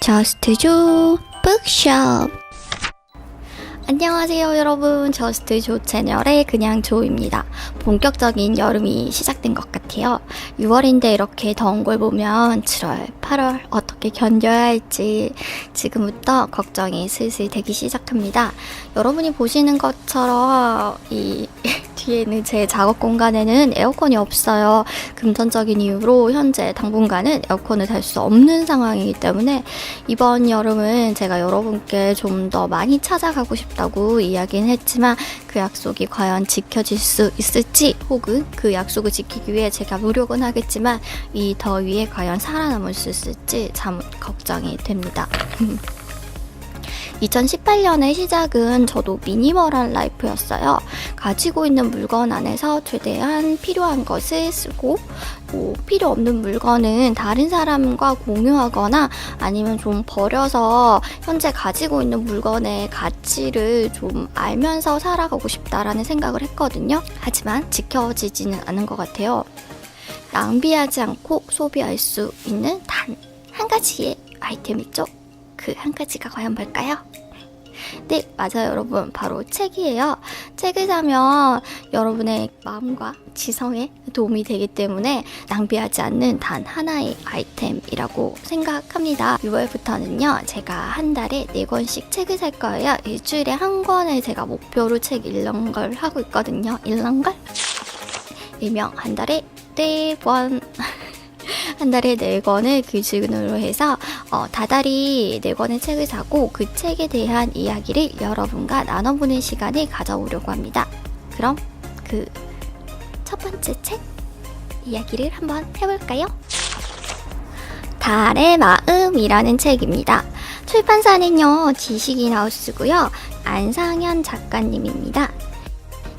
저스트조 북숍. 안녕하세요 여러분, 저스트조 채널의 그냥 조입니다. 본격적인 여름이 시작된 것 같아요. 6월인데 이렇게 더운 걸 보면 7월, 8월 어떻게 견뎌야 할지 지금부터 걱정이 슬슬 되기 시작합니다. 여러분이 보시는 것처럼 이 뒤에는 제 작업 공간에는 에어컨이 없어요. 금전적인 이유로 현재 당분간은 에어컨을 달 수 없는 상황이기 때문에 이번 여름은 제가 여러분께 좀 더 많이 찾아가고 싶다고 이야기는 했지만 그 약속이 과연 지켜질 수 있을지, 혹은 그 약속을 지키기 위해 제가 노력은 하겠지만 이 더위에 과연 살아남을 수 있을지 참 걱정이 됩니다. 2018년의 시작은 저도 미니멀한 라이프였어요. 가지고 있는 물건 안에서 최대한 필요한 것을 쓰고, 필요 없는 물건은 다른 사람과 공유하거나 아니면 좀 버려서 현재 가지고 있는 물건의 가치를 좀 알면서 살아가고 싶다라는 생각을 했거든요. 하지만 지켜지지는 않은 것 같아요. 낭비하지 않고 소비할 수 있는 단 한 가지의 아이템 있죠? 그 한 가지가 과연 뭘까요? 네, 맞아요 여러분, 바로 책이에요. 책을 사면 여러분의 마음과 지성에 도움이 되기 때문에 낭비하지 않는 단 하나의 아이템이라고 생각합니다. 6월부터는요 제가 한 달에 4권씩 책을 살 거예요. 일주일에 한 권을 제가 목표로 책 읽는 걸 하고 있거든요. 읽는 걸? 일명 한 달에 4권 한 달에 4권을 기준으로 해서 다달이 4권의 책을 사고 그 책에 대한 이야기를 여러분과 나눠보는 시간을 가져오려고 합니다. 그럼 그 첫 번째 책 이야기를 한번 해볼까요? 달의 마음이라는 책입니다. 출판사는요 지식인하우스고요. 안상현 작가님입니다.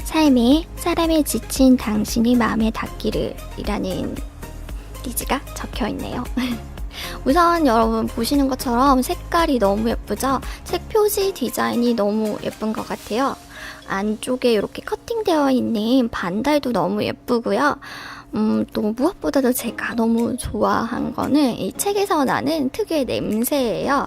삶에 사람에 지친 당신의 마음에 닿기를 이라는 리즈가 적혀있네요. 우선 여러분 보시는 것처럼 색깔이 너무 예쁘죠? 책 표지 디자인이 너무 예쁜 것 같아요. 안쪽에 이렇게 커팅되어 있는 반달도 너무 예쁘고요. 또 무엇보다도 제가 너무 좋아한 거는 이 책에서 나는 특유의 냄새예요.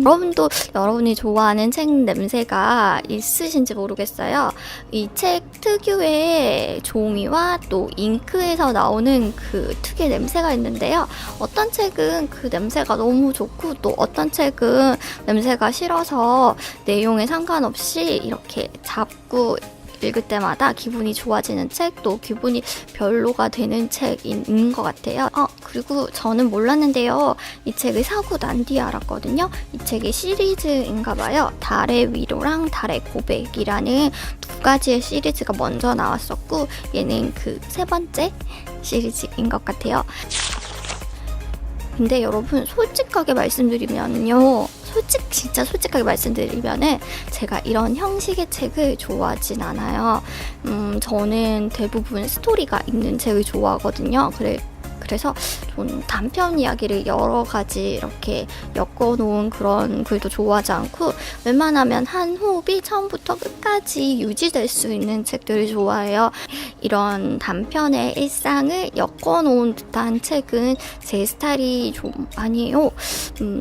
여러분도 여러분이 좋아하는 책 냄새가 있으신지 모르겠어요. 이 책 특유의 종이와 또 잉크에서 나오는 그 특유의 냄새가 있는데요. 어떤 책은 그 냄새가 너무 좋고 또 어떤 책은 냄새가 싫어서 내용에 상관없이 이렇게 잡고 읽을 때마다 기분이 좋아지는 책, 또 기분이 별로가 되는 책인 것 같아요. 그리고 저는 몰랐는데요. 이 책을 사고 난 뒤에 알았거든요. 이 책이 시리즈인가 봐요. 달의 위로랑 달의 고백이라는 두 가지의 시리즈가 먼저 나왔었고, 얘는 그 세 번째 시리즈인 것 같아요. 근데 여러분 솔직하게 말씀드리면요, 진짜 솔직하게 말씀드리면은 제가 이런 형식의 책을 좋아하진 않아요. 저는 대부분 스토리가 있는 책을 좋아하거든요. 그래서 좀 단편 이야기를 여러 가지 이렇게 엮어놓은 그런 글도 좋아하지 않고, 웬만하면 한 호흡이 처음부터 끝까지 유지될 수 있는 책들을 좋아해요. 이런 단편의 일상을 엮어놓은 듯한 책은 제 스타일이 좀 아니에요.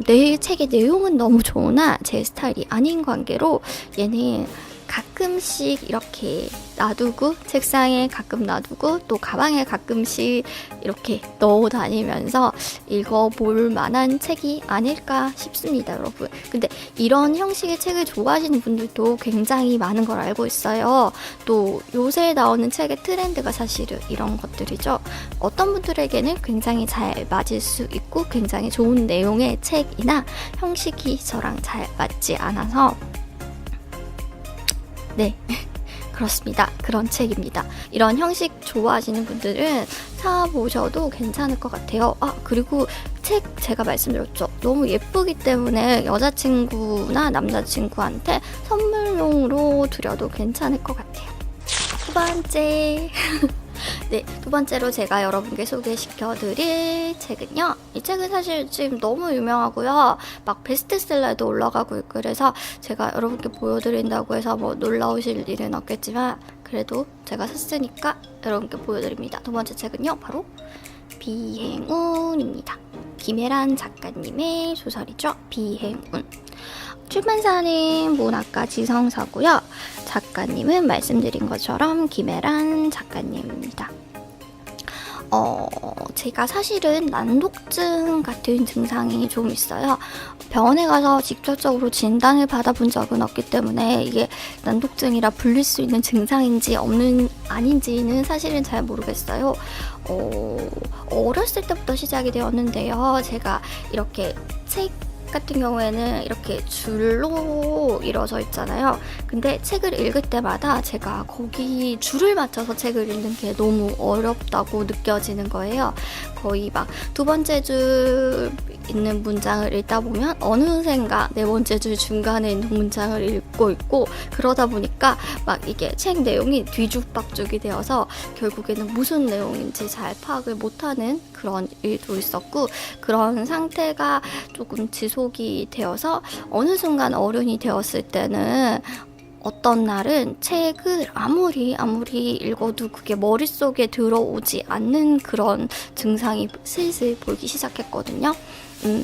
내 책의 내용은 너무 좋으나 제 스타일이 아닌 관계로 얘는 가끔씩 이렇게 놔두고, 책상에 가끔 놔두고 또 가방에 가끔씩 이렇게 넣어 다니면서 읽어볼 만한 책이 아닐까 싶습니다 여러분. 근데 이런 형식의 책을 좋아하시는 분들도 굉장히 많은 걸 알고 있어요. 또 요새 나오는 책의 트렌드가 사실은 이런 것들이죠. 어떤 분들에게는 굉장히 잘 맞을 수 있고 굉장히 좋은 내용의 책이나 형식이 저랑 잘 맞지 않아서 네, 그렇습니다. 그런 책입니다. 이런 형식 좋아하시는 분들은 사보셔도 괜찮을 것 같아요. 그리고 책 제가 말씀드렸죠. 너무 예쁘기 때문에 여자친구나 남자친구한테 선물용으로 드려도 괜찮을 것 같아요. 두 번째. 네, 두 번째로 제가 여러분께 소개시켜드릴 책은요, 이 책은 사실 지금 너무 유명하고요, 막 베스트셀러에도 올라가고 있고, 그래서 제가 여러분께 보여드린다고 해서 뭐 놀라우실 일은 없겠지만 그래도 제가 샀으니까 여러분께 보여드립니다. 두 번째 책은요, 바로 비행운입니다. 김혜란 작가님의 소설이죠. 비행운. 출판사는 문학가 지성사고요. 작가님은 말씀드린 것처럼 김혜란 작가님입니다. 제가 사실은 난독증 같은 증상이 좀 있어요. 병원에 가서 직접적으로 진단을 받아본 적은 없기 때문에 이게 난독증이라 불릴 수 있는 증상인지 아닌지는 사실은 잘 모르겠어요. 어렸을 때부터 시작이 되었는데요. 제가 이렇게 책 같은 경우에는 이렇게 줄로 이루어져 있잖아요. 근데 책을 읽을 때마다 제가 거기 줄을 맞춰서 책을 읽는 게 너무 어렵다고 느껴지는 거예요. 거의 막 두 번째 줄 있는 문장을 읽다 보면 어느샌가 네 번째 줄 중간에 있는 문장을 읽고 있고, 그러다 보니까 막 이게 책 내용이 뒤죽박죽이 되어서 결국에는 무슨 내용인지 잘 파악을 못하는 그런 일도 있었고, 그런 상태가 조금 지속이 되어서 어느 순간 어른이 되었을 때는 어떤 날은 책을 아무리 읽어도 그게 머릿속에 들어오지 않는 그런 증상이 슬슬 보이기 시작했거든요.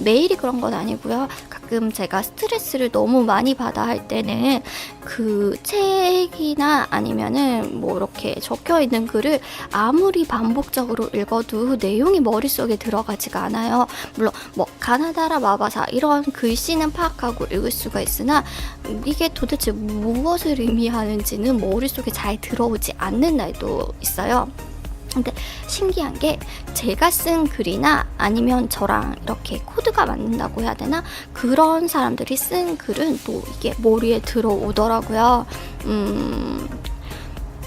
매일이 그런 건 아니고요. 가끔 제가 스트레스를 너무 많이 받아 할 때는 그 책이나 아니면은 뭐 이렇게 적혀 있는 글을 아무리 반복적으로 읽어도 내용이 머릿속에 들어가지가 않아요. 물론 뭐 가나다라 마바사 이런 글씨는 파악하고 읽을 수가 있으나 이게 도대체 무엇을 의미하는지는 머릿속에 잘 들어오지 않는 날도 있어요. 근데 신기한 게 제가 쓴 글이나 아니면 저랑 이렇게 코드가 맞는다고 해야 되나? 그런 사람들이 쓴 글은 또 이게 머리에 들어오더라고요.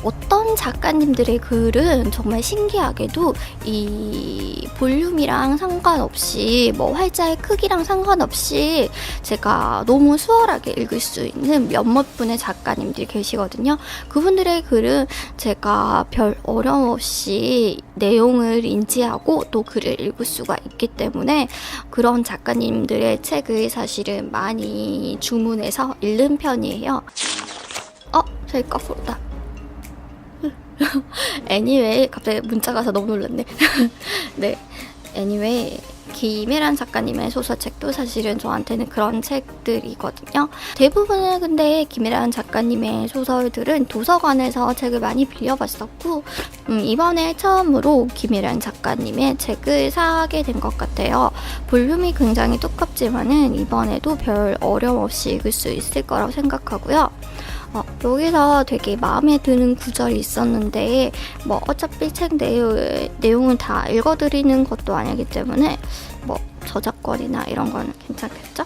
어떤 작가님들의 글은 정말 신기하게도 이 볼륨이랑 상관없이 뭐 활자의 크기랑 상관없이 제가 너무 수월하게 읽을 수 있는 몇몇 분의 작가님들이 계시거든요. 그분들의 글은 제가 별 어려움 없이 내용을 인지하고 또 글을 읽을 수가 있기 때문에 그런 작가님들의 책을 사실은 많이 주문해서 읽는 편이에요. 저희 거꾸로다. 애니웨이 갑자기 문자가 와서 너무 놀랐네. 네, 애니웨이 김혜란 작가님의 소설책도 사실은 저한테는 그런 책들이거든요. 대부분은 근데 김혜란 작가님의 소설들은 도서관에서 책을 많이 빌려봤었고 이번에 처음으로 김혜란 작가님의 책을 사게 된 것 같아요. 볼륨이 굉장히 두껍지만은 이번에도 별 어려움 없이 읽을 수 있을 거라고 생각하고요. 여기서 되게 마음에 드는 구절이 있었는데 뭐 어차피 책 내용은 다 읽어드리는 것도 아니기 때문에 뭐 저작권이나 이런 건 괜찮겠죠?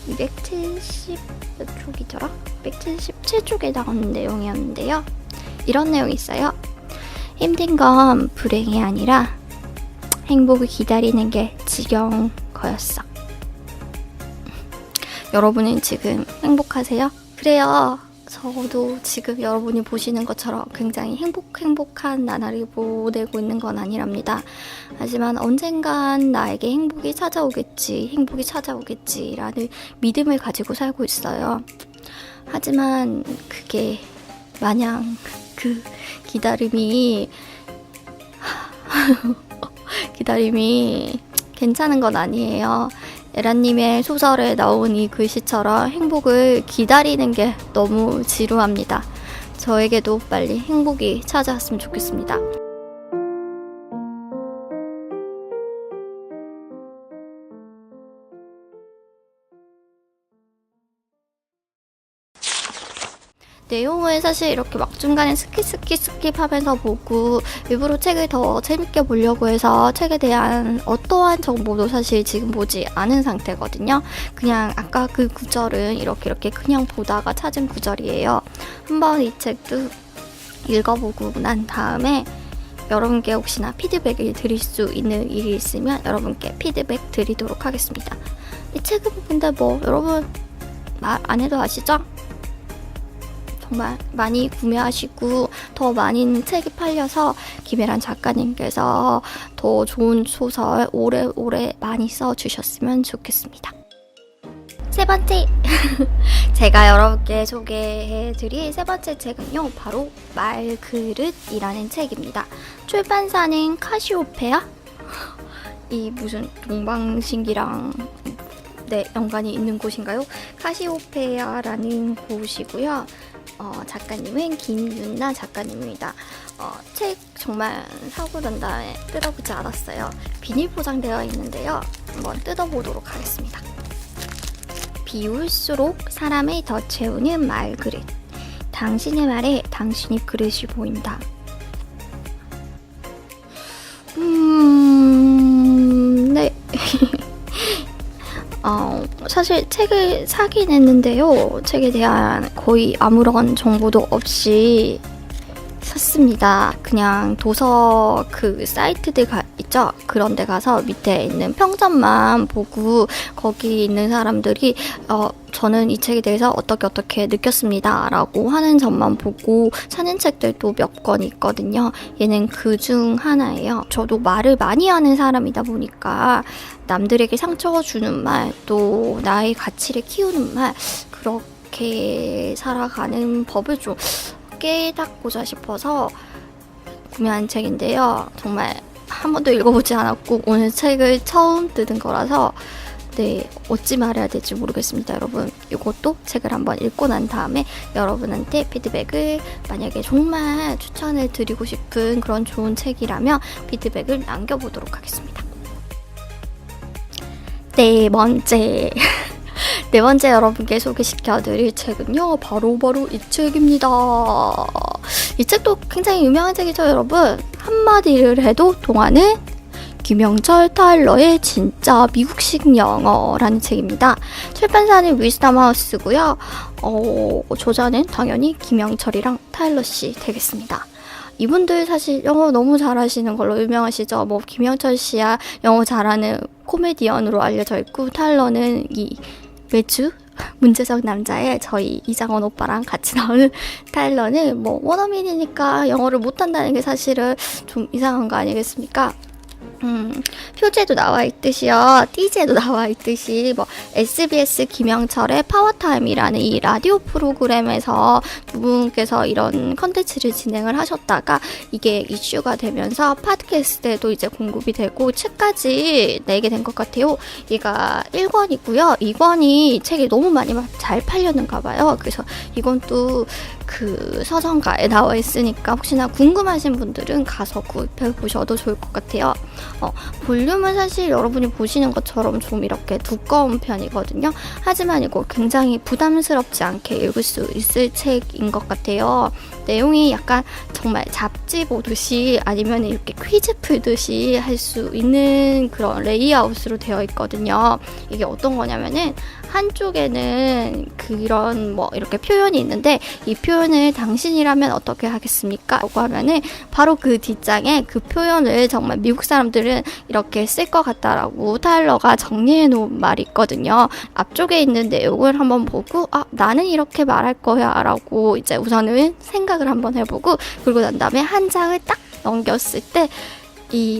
270 몇 쪽이더라? 177쪽에 나오는 내용이었는데요. 이런 내용이 있어요. 힘든 건 불행이 아니라 행복을 기다리는 게 지겨운 거였어. 여러분은 지금 행복하세요? 그래요. 저도 지금 여러분이 보시는 것처럼 굉장히 행복한 나날을 보내고 있는 건 아니랍니다. 하지만 언젠간 나에게 행복이 찾아오겠지라는 믿음을 가지고 살고 있어요. 하지만 그게 마냥 그 기다림이 괜찮은 건 아니에요. 에라님의 소설에 나온 이 글씨처럼 행복을 기다리는 게 너무 지루합니다. 저에게도 빨리 행복이 찾아왔으면 좋겠습니다. 내용을 사실 이렇게 막 중간에 스킵하면서 보고 일부러 책을 더 재밌게 보려고 해서 책에 대한 어떠한 정보도 사실 지금 보지 않은 상태거든요. 그냥 아까 그 구절은 이렇게 그냥 보다가 찾은 구절이에요. 한번 이 책도 읽어보고 난 다음에 여러분께 혹시나 피드백을 드릴 수 있는 일이 있으면 여러분께 피드백 드리도록 하겠습니다. 이 책은 근데 뭐 여러분 말 안 해도 아시죠? 정말 많이 구매하시고 더 많은 책이 팔려서 김혜란 작가님께서 더 좋은 소설 오래오래 많이 써주셨으면 좋겠습니다. 세 번째 제가 여러분께 소개해드릴 세 번째 책은요, 바로 말그릇이라는 책입니다. 출판사는 카시오페아? 이 무슨 동방신기랑 연관이 있는 곳인가요? 카시오페아라는 곳이고요. 작가님은 김윤나 작가님입니다. 책 정말 사고 난 다음에 뜯어보지 않았어요. 비닐 포장되어 있는데요. 한번 뜯어보도록 하겠습니다. 비울수록 사람을 더 채우는 말그릇. 당신의 말에 당신이 그릇이 보인다. 네. 사실 책을 사긴 했는데요. 책에 대한 거의 아무런 정보도 없이 샀습니다. 그냥 도서 그 사이트들 있죠? 그런 데 가서 밑에 있는 평점만 보고 거기 있는 사람들이 저는 이 책에 대해서 어떻게 느꼈습니다 라고 하는 점만 보고 사는 책들도 몇 권 있거든요. 얘는 그 중 하나예요. 저도 말을 많이 하는 사람이다 보니까 남들에게 상처 주는 말, 또 나의 가치를 키우는 말, 그렇게 살아가는 법을 좀 깨닫고자 싶어서 구매한 책인데요. 정말 한 번도 읽어보지 않았고 오늘 책을 처음 뜯은 거라서 어찌 말해야 될지 모르겠습니다. 여러분, 이것도 책을 한번 읽고 난 다음에 여러분한테 피드백을, 만약에 정말 추천을 드리고 싶은 그런 좋은 책이라면 피드백을 남겨보도록 하겠습니다. 네 번째 여러분께 소개시켜드릴 책은요, 바로 이 책입니다. 이 책도 굉장히 유명한 책이죠, 여러분. 한마디를 해도 통하는 김영철 타일러의 진짜 미국식 영어라는 책입니다. 출판사는 위즈덤 하우스고요. 저자는 당연히 김영철이랑 타일러 씨 되겠습니다. 이분들 사실 영어 너무 잘하시는 걸로 유명하시죠. 김영철 씨야 영어 잘하는 코미디언으로 알려져 있고, 타일러는 이 매주 문제적 남자의 저희 이장원 오빠랑 같이 나오는 타일러는 원어민이니까 영어를 못한다는 게 사실은 좀 이상한 거 아니겠습니까? 표제도 나와 있듯이요, 띠제도 나와 있듯이 SBS 김영철의 파워타임이라는 이 라디오 프로그램에서 두 분께서 이런 컨텐츠를 진행을 하셨다가 이게 이슈가 되면서 팟캐스트에도 이제 공급이 되고 책까지 내게 된 것 같아요. 얘가 1권이고요. 2권이 책이 너무 많이 잘 팔렸는가 봐요. 그래서 이건 또 그 서점가에 나와 있으니까 혹시나 궁금하신 분들은 가서 구입해 보셔도 좋을 것 같아요. 볼륨은 사실 여러분이 보시는 것처럼 좀 이렇게 두꺼운 편이거든요. 하지만 이거 굉장히 부담스럽지 않게 읽을 수 있을 책인 것 같아요. 내용이 약간 정말 잡지 보듯이 아니면 이렇게 퀴즈 풀듯이 할 수 있는 그런 레이아웃으로 되어 있거든요. 이게 어떤 거냐면은 한쪽에는 그런 이렇게 표현이 있는데, 이 표현을 당신이라면 어떻게 하겠습니까? 라고 하면은 바로 그 뒷장에 그 표현을 정말 미국 사람들은 이렇게 쓸 것 같다라고 타일러가 정리해 놓은 말이 있거든요. 앞쪽에 있는 내용을 한번 보고 나는 이렇게 말할 거야 라고 이제 우선은 생각을 한번 해보고, 그리고 난 다음에 한 장을 딱 넘겼을 때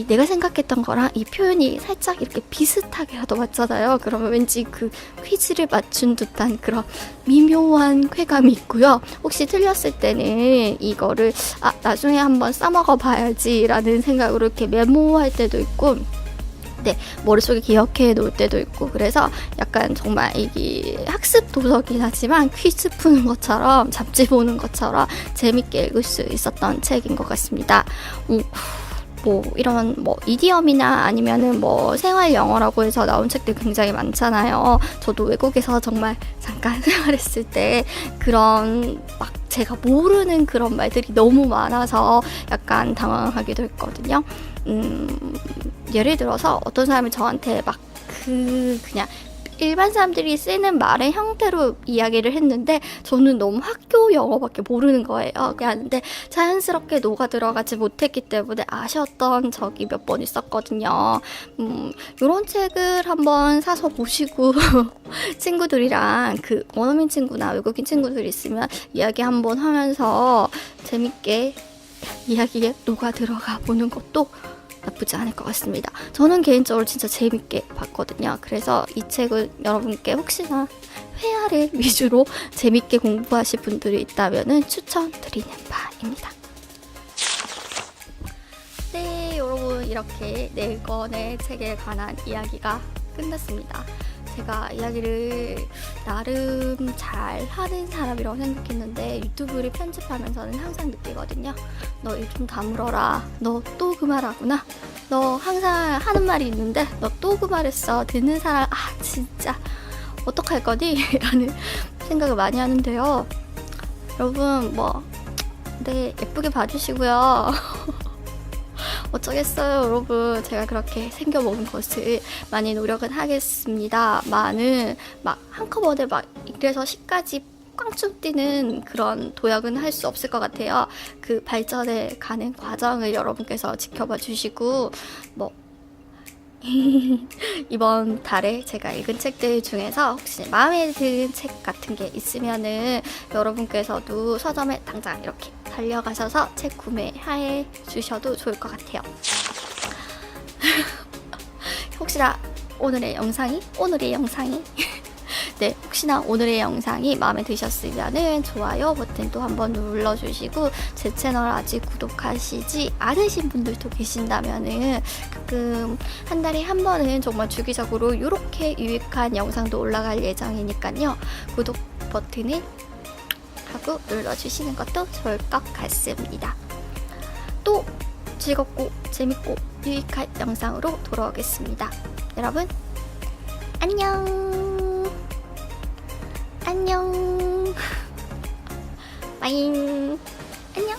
내가 생각했던 거랑 이 표현이 살짝 이렇게 비슷하게라도 맞잖아요. 그러면 왠지 그 퀴즈를 맞춘 듯한 그런 미묘한 쾌감이 있고요. 혹시 틀렸을 때는 이거를 나중에 한번 써먹어 봐야지 라는 생각으로 이렇게 메모할 때도 있고, 머릿속에 기억해 놓을 때도 있고, 그래서 약간 정말 이게 학습 도서긴 하지만 퀴즈 푸는 것처럼, 잡지 보는 것처럼 재밌게 읽을 수 있었던 책인 것 같습니다. 이런 이디엄이나 아니면은 생활 영어라고 해서 나온 책들 굉장히 많잖아요. 저도 외국에서 정말 잠깐 생활했을 때 그런 제가 모르는 그런 말들이 너무 많아서 약간 당황하기도 했거든요. 예를 들어서 어떤 사람이 저한테 그냥 일반 사람들이 쓰는 말의 형태로 이야기를 했는데 저는 너무 학교 영어밖에 모르는 거예요. 근데 자연스럽게 녹아 들어가지 못했기 때문에 아쉬웠던 적이 몇 번 있었거든요. 이런 책을 한번 사서 보시고 친구들이랑 원어민 친구나 외국인 친구들 있으면 이야기 한번 하면서 재밌게 이야기에 녹아 들어가 보는 것도 나쁘지 않을 것 같습니다. 저는 개인적으로 진짜 재밌게 봤거든요. 그래서 이 책을 여러분께 혹시나 회화를 위주로 재밌게 공부하실 분들이 있다면 추천드리는 바입니다. 네, 여러분, 이렇게 4권의 책에 관한 이야기가 끝났습니다. 제가 이야기를 나름 잘 하는 사람이라고 생각했는데 유튜브를 편집하면서는 항상 느끼거든요. 너 일 좀 다물어라. 너 또 그 말하구나. 너 항상 하는 말이 있는데 너 또 그 말했어. 듣는 사람 진짜 어떡할 거니? 라는 생각을 많이 하는데요. 여러분 네, 예쁘게 봐주시고요. 어쩌겠어요, 여러분. 제가 그렇게 생겨먹은 것을 많이 노력은 하겠습니다. 한꺼번에 이래서 10까지 꽝충 뛰는 그런 도약은 할 수 없을 것 같아요. 그 발전해 가는 과정을 여러분께서 지켜봐 주시고, 이번 달에 제가 읽은 책들 중에서 혹시 마음에 드는 책 같은 게 있으면은 여러분께서도 서점에 당장 이렇게 달려가셔서 책 구매해 주셔도 좋을 것 같아요. 혹시나 오늘의 영상이 네, 혹시나 오늘의 영상이 마음에 드셨으면은 좋아요 버튼도 한번 눌러주시고, 제 채널 아직 구독하시지 않으신 분들도 계신다면은 가끔 한 달에 한 번은 정말 주기적으로 이렇게 유익한 영상도 올라갈 예정이니까요. 구독 버튼을 하고 눌러주시는 것도 좋을 것 같습니다. 또 즐겁고 재밌고 유익한 영상으로 돌아오겠습니다. 여러분 안녕. 빠잉. 안녕.